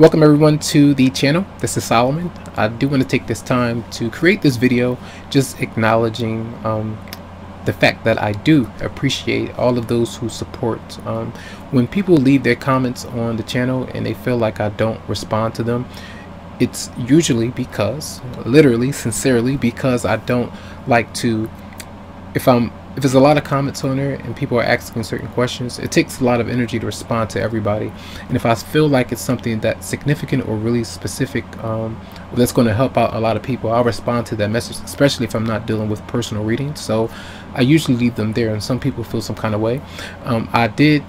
Welcome everyone to the channel. This is Solomon. I do want to take this time to create this video just acknowledging the fact that I do appreciate all of those who support. When people leave their comments on the channel and they feel like I don't respond to them, it's usually because, literally, sincerely, because I don't like to, if there's a lot of comments on there and people are asking certain questions, it takes a lot of energy to respond to everybody. And if I feel like it's something that's significant or really specific, that's going to help out a lot of people, I'll respond to that message, especially if I'm not dealing with personal readings. So I usually leave them there, and some people feel some kind of way. I did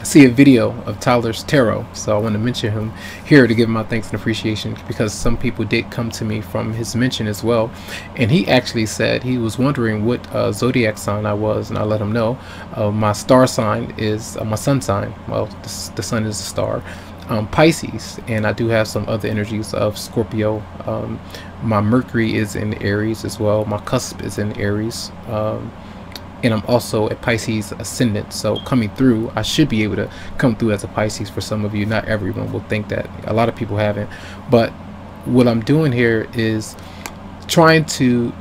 see a video of Tyler's tarot, so I want to mention him here to give him my thanks and appreciation, because some people did come to me from his mention as well, and he actually said he was wondering what zodiac sign I was, and I let him know my star sign is my sun sign. Well, the sun is a star, Pisces, and I do have some other energies of Scorpio. My Mercury is in Aries as well. My cusp is in Aries, and I'm also a Pisces ascendant, so coming through, I should be able to come through as a Pisces for some of you. Not everyone will think that. A lot of people haven't. But what I'm doing here is trying to,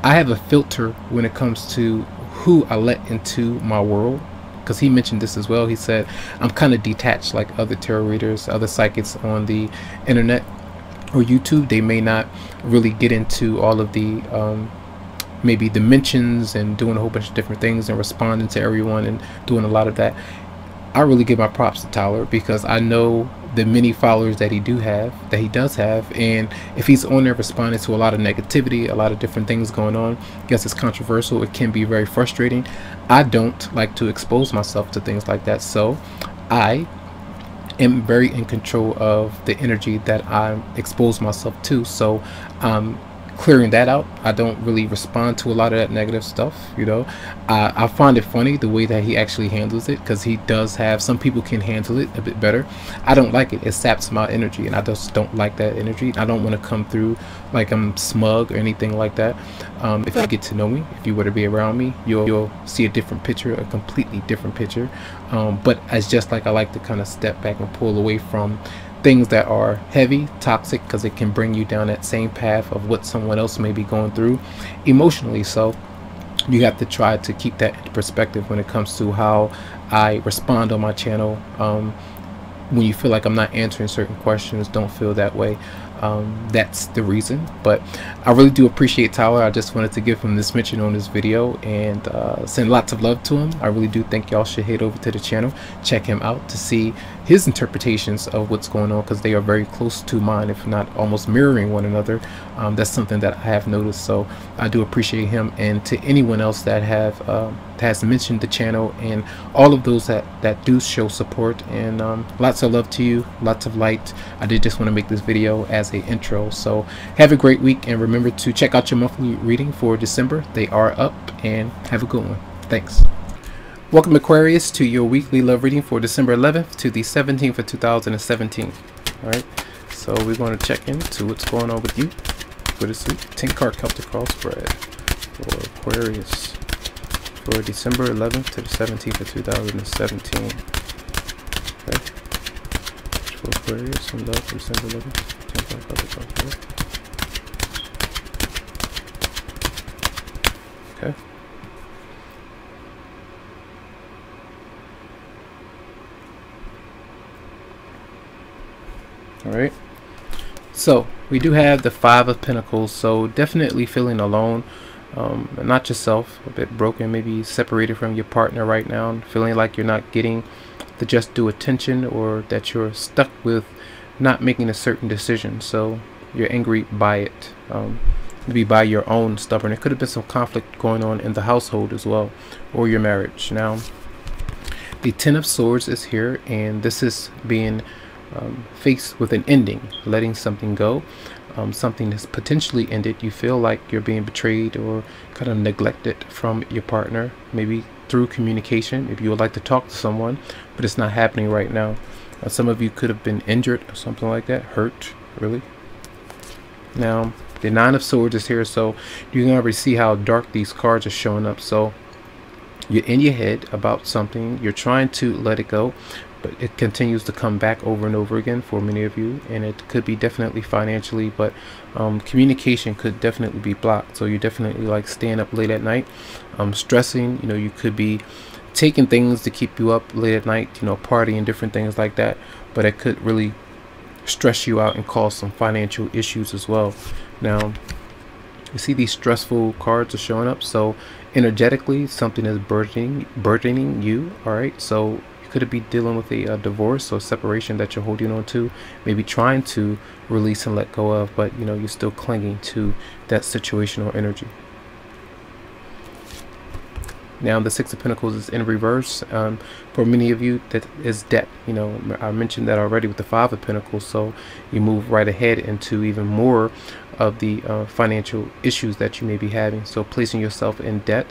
I have a filter when it comes to who I let into my world, because he mentioned this as well. He said I'm kind of detached, like other tarot readers, other psychics on the internet or YouTube. They may not really get into all of the maybe dimensions and doing a whole bunch of different things and responding to everyone and doing a lot of that. I really give my props to Tyler, because I know the many followers that he does have, and if he's on there responding to a lot of negativity, a lot of different things going on, yes, it's controversial, it can be very frustrating. I don't like to expose myself to things like that, so I am very in control of the energy that I expose myself to. So clearing that out. I don't really respond to a lot of that negative stuff, you know. I find it funny the way that he actually handles it, because he does have, some people can handle it a bit better. I don't like it. It saps my energy, and I just don't like that energy. I don't want to come through like I'm smug or anything like that. If you get to know me, if you were to be around me, you'll see a different picture, a completely different picture. But it's just like I like to kind of step back and pull away from things that are heavy, toxic, because it can bring you down that same path of what someone else may be going through emotionally. So you have to try to keep that in perspective when it comes to how I respond on my channel. When you feel like I'm not answering certain questions, don't feel that way. That's the reason. But I really do appreciate Tyler. I just wanted to give him this mention on this video and send lots of love to him. I really do think y'all should head over to the channel, check him out to see his interpretations of what's going on, because they are very close to mine, if not almost mirroring one another. That's something that I have noticed, so I do appreciate him. And to anyone else that has mentioned the channel, and all of those that do show support, and lots of love to you, lots of light. I did just want to make this video as a intro. So have a great week, and remember to check out your monthly reading for December. They are up, and have a good one. Thanks. Welcome, Aquarius, to your weekly love reading for December 11th to the 17th of 2017. All right, so we're going to check into what's going on with you for this week. 10 card Celtic cross spread for Aquarius for December 11th to the 17th of 2017. Okay, for Aquarius and love for December 11th. 10 card Celtic cross spread. Okay. All right, so we do have the 5 of Pentacles, so definitely feeling alone, not yourself, a bit broken, maybe separated from your partner right now, feeling like you're not getting the just due attention, or that you're stuck with not making a certain decision, so you're angry by it, maybe by your own stubborn. It could have been some conflict going on in the household as well, or your marriage. Now the 10 of Swords is here, and this is being faced with an ending, letting something go, something that's potentially ended. You feel like you're being betrayed or kind of neglected from your partner, maybe through communication. If you would like to talk to someone, but it's not happening right now. Some of you could have been injured or something like that, hurt, really. Now the 9 of Swords is here, so you can already see how dark these cards are showing up. So you're in your head about something, you're trying to let it go, but it continues to come back over and over again for many of you, and it could be definitely financially, but communication could definitely be blocked. So you're definitely like staying up late at night, stressing. You could be taking things to keep you up late at night, partying, different things like that, but it could really stress you out and cause some financial issues as well. Now you see these stressful cards are showing up, so energetically something is burdening you. All right, so you could be dealing with a divorce or separation that you're holding on to, maybe trying to release and let go of, but you're still clinging to that situation or energy. Now the Six of Pentacles is in reverse. For many of you, that is debt. I mentioned that already with the Five of Pentacles. So you move right ahead into even more of the financial issues that you may be having. So placing yourself in debt,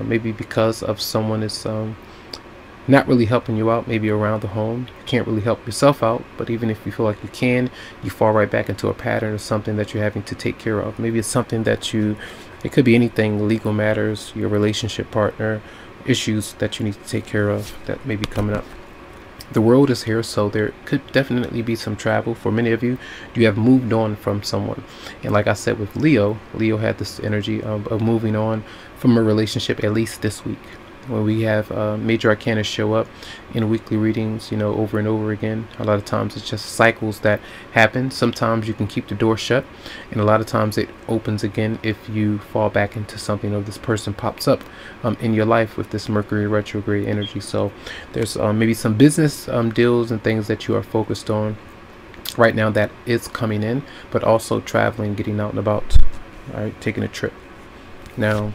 maybe because of someone is not really helping you out, maybe around the home. You can't really help yourself out, but even if you feel like you can, you fall right back into a pattern of something that you're having to take care of. Maybe it's something that it could be anything, legal matters, your relationship partner, issues that you need to take care of that may be coming up. The World is here, so there could definitely be some travel. For many of you, you have moved on from someone. And like I said with Leo had this energy of moving on from a relationship, at least this week. When we have major arcana show up in weekly readings, over and over again, a lot of times it's just cycles that happen. Sometimes you can keep the door shut, and a lot of times it opens again if you fall back into something, or this person pops up in your life with this Mercury retrograde energy. So there's maybe some business deals and things that you are focused on right now that is coming in, but also traveling, getting out and about, all right, taking a trip. Now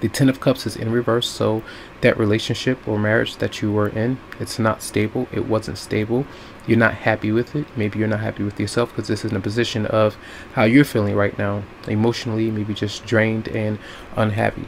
the Ten of Cups is in reverse, so that relationship or marriage that you were in, it's not stable. It wasn't stable. You're not happy with it. Maybe you're not happy with yourself, because this is in a position of how you're feeling right now, emotionally, maybe just drained and unhappy.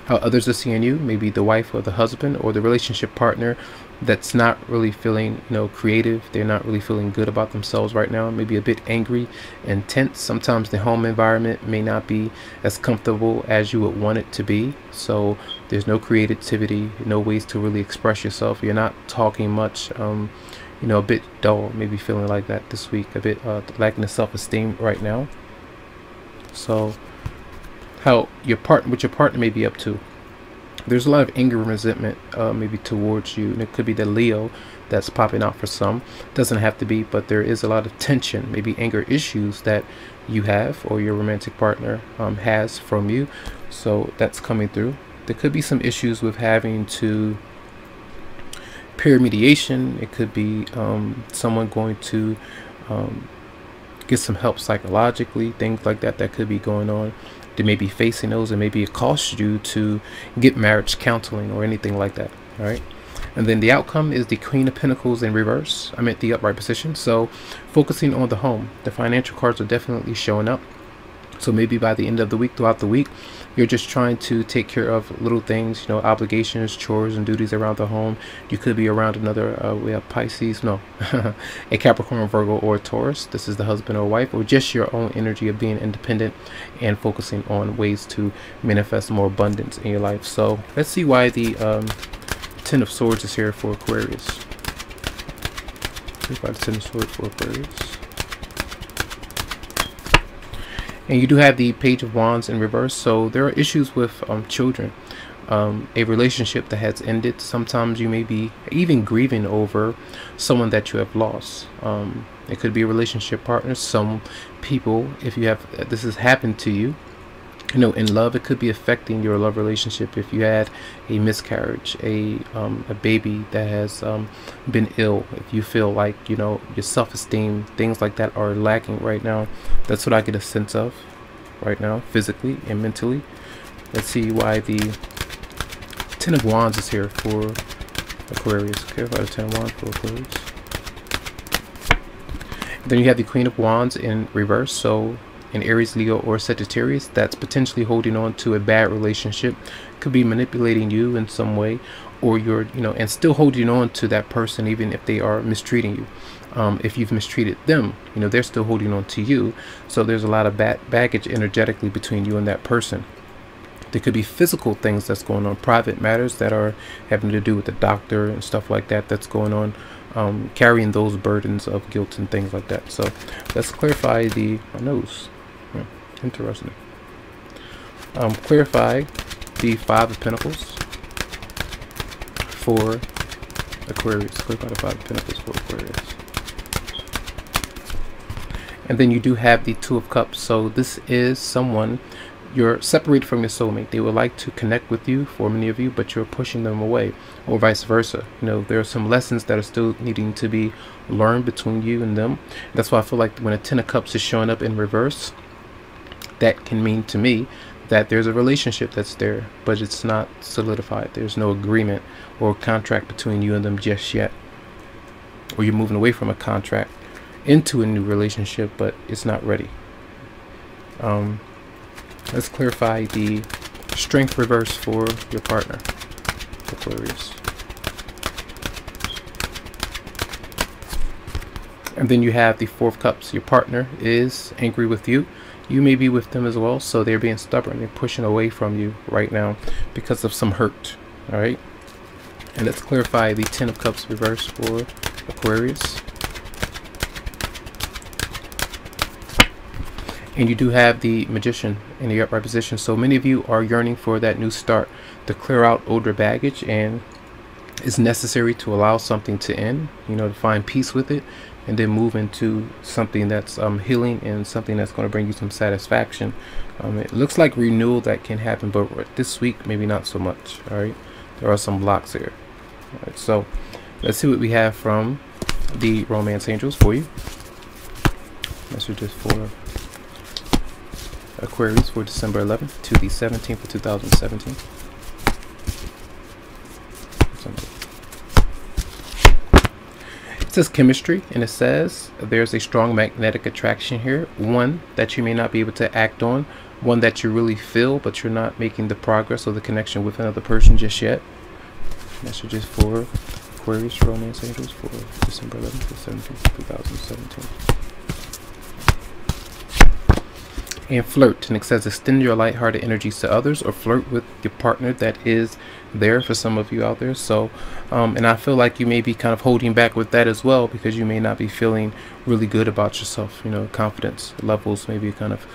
How others are seeing you, maybe the wife or the husband or the relationship partner that's not really feeling creative. They're not really feeling good about themselves right now, maybe a bit angry and tense. Sometimes the home environment may not be as comfortable as you would want it to be, so there's no creativity, no ways to really express yourself. You're not talking much, a bit dull, maybe feeling like that this week, a bit lacking the self-esteem right now. So how your partner may be up to, there's a lot of anger and resentment maybe towards you, and it could be the Leo that's popping out for some. Doesn't have to be, but there is a lot of tension, maybe anger issues that you have or your romantic partner has from you. So that's coming through. There could be some issues with having to peer mediation. It could be someone going to get some help psychologically, things like that could be going on. They may be facing those, and maybe it costs you to get marriage counseling or anything like that. All right, and then the outcome is the Queen of Pentacles in reverse. I'm at the upright position, so focusing on the home. The financial cards are definitely showing up. So maybe by the end of the week, throughout the week, you're just trying to take care of little things, obligations, chores, and duties around the home. You could be around another, we have Pisces, no, a Capricorn, Virgo, or Taurus. This is the husband or wife, or just your own energy of being independent and focusing on ways to manifest more abundance in your life. So let's see why the Ten of Swords is here for Aquarius. Why the Ten of Swords for Aquarius? And you do have the Page of Wands in reverse, so there are issues with children, a relationship that has ended. Sometimes you may be even grieving over someone that you have lost. It could be a relationship partner. Some people, if you have this has happened to you, in love, it could be affecting your love relationship. If you had a miscarriage, a baby that has been ill, if you feel like your self-esteem, things like that are lacking right now. That's what I get a sense of right now, physically and mentally. Let's see why the Ten of Wands is here for Aquarius. Okay, why the Ten of Wands for Aquarius. Then you have the Queen of Wands in reverse, so in Aries, Leo, or Sagittarius, that's potentially holding on to a bad relationship, could be manipulating you in some way, or you're and still holding on to that person even if they are mistreating you. If you've mistreated them, they're still holding on to you. So there's a lot of baggage energetically between you and that person. There could be physical things that's going on, private matters that are having to do with the doctor and stuff like that that's going on, carrying those burdens of guilt and things like that. So let's clarify the nose. Interesting. Clarify the Five of Pentacles for Aquarius. Clarify the Five of Pentacles for Aquarius. And then you do have the Two of Cups. So this is someone you're separated from your soulmate. They would like to connect with you, for many of you, but you're pushing them away, or vice versa. You know, there are some lessons that are still needing to be learned between you and them. That's why I feel like when a Ten of Cups is showing up in reverse, that can mean to me that there's a relationship that's there, but it's not solidified. There's no agreement or contract between you and them just yet. Or you're moving away from a contract into a new relationship, but it's not ready. Let's clarify the Strength reverse for your partner, Aquarius. And then you have the Four of Cups. Your partner is angry with you. You may be with them as well, so they're being stubborn. They're pushing away from you right now because of some hurt. All right. And let's clarify the Ten of Cups reverse for Aquarius. And you do have the Magician in the upright position. So many of you are yearning for that new start, to clear out older baggage, and it's necessary to allow something to end, you know, to find peace with it, and then move into something that's healing and something that's going to bring you some satisfaction. It looks like renewal that can happen, but this week maybe not so much. All right, there are some blocks here. All right, so let's see what we have from the Romance Angels for you. Messages for Aquarius for December 11th to the 17th of 2017. It says chemistry, and it says there's a strong magnetic attraction here, one that you may not be able to act on, one that you really feel, but you're not making the progress or the connection with another person just yet. Messages for Aquarius Romance Angels for December 11th to 17th, 2017. And flirt, and it says extend your lighthearted energies to others, or flirt with your partner that is there for some of you out there. So and I feel like you may be kind of holding back with that as well, because you may not be feeling really good about yourself. You know, confidence levels maybe kind of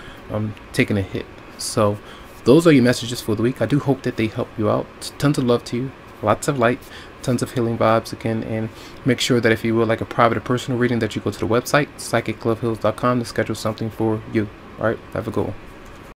taking a hit. So those are your messages for the week. I do hope that they help you out. Tons of love to you, lots of light, tons of healing vibes again, and make sure that if you would like a private or personal reading, that you go to the website psychicloveheals.com to schedule something for you. All right, have a good one.